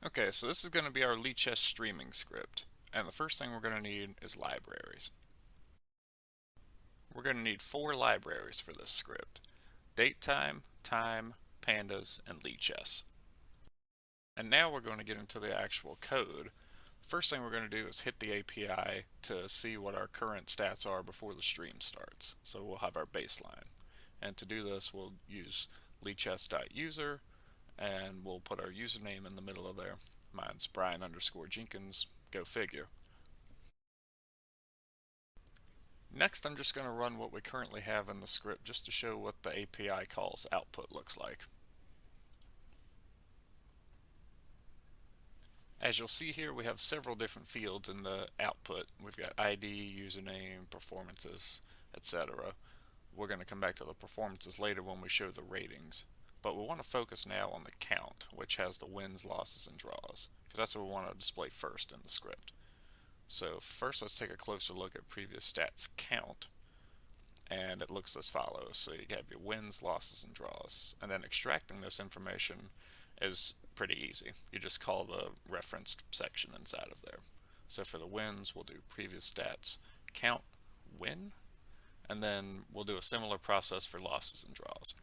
Okay, so this is going to be our Lichess streaming script, and the first thing we're going to need is libraries. We're going to need 4 libraries for this script: datetime, time, pandas, and Lichess. And now we're going to get into the actual code. First thing we're going to do is hit the API to see what our current stats are before the stream starts. So we'll have our baseline. And to do this, we'll use lichess.user, and we'll put our username in the middle of there. Mine's Brian_Jenkins, go figure. Next, I'm just going to run what we currently have in the script just to show what the API calls output looks like. As you'll see here, we have several different fields in the output. We've got ID, username, performances, etc. We're going to come back to the performances later when we show the ratings. But we want to focus now on the count, which has the wins, losses, and draws, because that's what we want to display first in the script. So first, let's take a closer look at previous stats count, and it looks as follows. So you have your wins, losses, and draws, and then extracting this information is pretty easy. You just call the referenced section inside of there. So for the wins, we'll do previous stats count win, and then we'll do a similar process for losses and draws.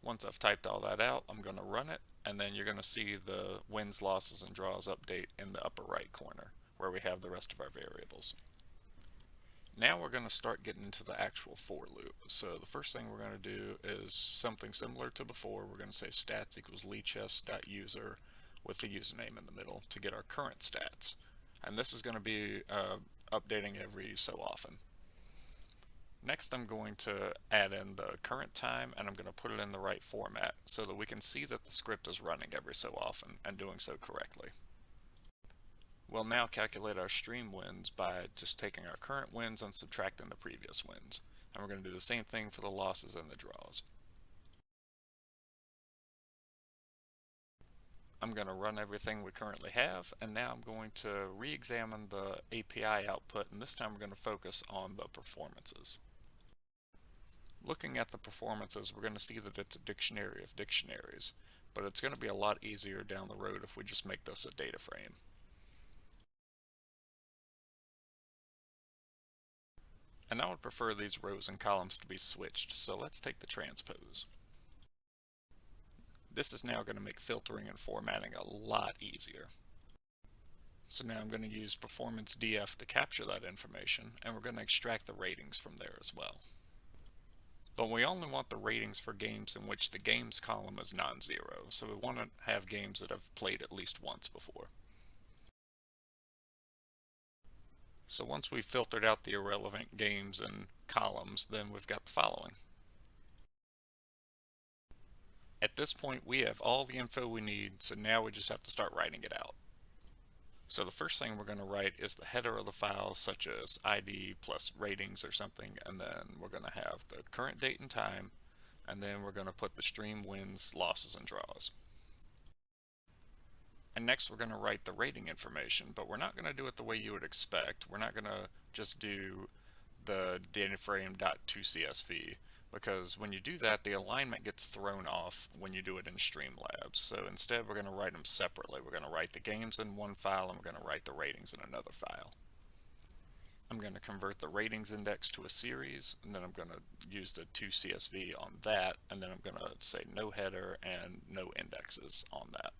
Once I've typed all that out, I'm going to run it, and then you're going to see the wins, losses, and draws update in the upper right corner where we have the rest of our variables. Now we're going to start getting into the actual for loop. So the first thing we're going to do is something similar to before. We're going to say stats equals lichess.user with the username in the middle to get our current stats. And this is going to be updating every so often. Next, I'm going to add in the current time, and I'm going to put it in the right format so that we can see that the script is running every so often and doing so correctly. We'll now calculate our stream wins by just taking our current wins and subtracting the previous wins. And we're going to do the same thing for the losses and the draws. I'm going to run everything we currently have, and now I'm going to re-examine the API output, and this time we're going to focus on the performances. Looking at the performances, we're going to see that it's a dictionary of dictionaries, but it's going to be a lot easier down the road if we just make this a data frame. And I would prefer these rows and columns to be switched, so let's take the transpose. This is now going to make filtering and formatting a lot easier. So now I'm going to use performance df to capture that information, and we're going to extract the ratings from there as well. But we only want the ratings for games in which the games column is non-zero, so we want to have games that have played at least once before. So once we've filtered out the irrelevant games and columns, then we've got the following. At this point, we have all the info we need, so now we just have to start writing it out. So the first thing we're going to write is the header of the file, such as ID plus ratings or something, and then we're going to have the current date and time, and then we're going to put the stream wins, losses, and draws. And next we're going to write the rating information, but we're not going to do it the way you would expect. We're not going to just do the dataframe.toCSV, because when you do that, the alignment gets thrown off when you do it in Streamlabs. So instead we're going to write them separately. We're going to write the games in one file, and we're going to write the ratings in another file. I'm going to convert the ratings index to a series, and then I'm going to use the toCSV on that, and then I'm going to say no header and no indexes on that.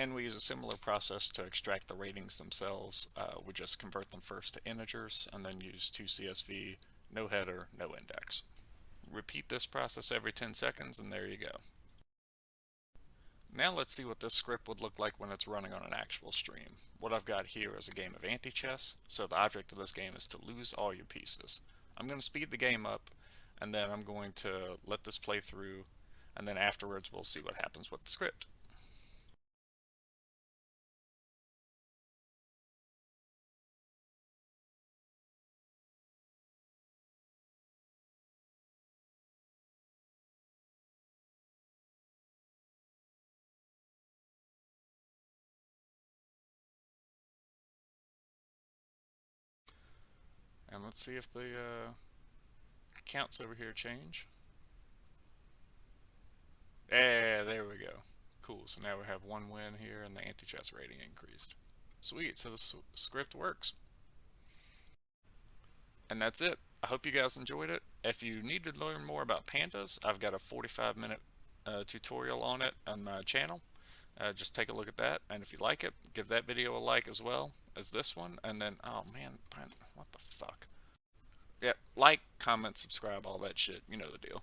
And we use a similar process to extract the ratings themselves. We just convert them first to integers and then use toCSV, no header, no index. Repeat this process every 10 seconds and there you go. Now let's see what this script would look like when it's running on an actual stream. What I've got here is a game of anti-chess, so the object of this game is to lose all your pieces. I'm going to speed the game up, and then I'm going to let this play through, and then afterwards we'll see what happens with the script. And let's see if the counts over here change. Yeah, there we go. Cool, so now we have one win here and the anti-chess rating increased. Sweet, so the script works. And that's it. I hope you guys enjoyed it. If you need to learn more about pandas, I've got a 45-minute tutorial on it on my channel. Just take a look at that, and if you like it, give that video a like as well as this one, and then, oh man, what the fuck. Yeah, like, comment, subscribe, all that shit, you know the deal.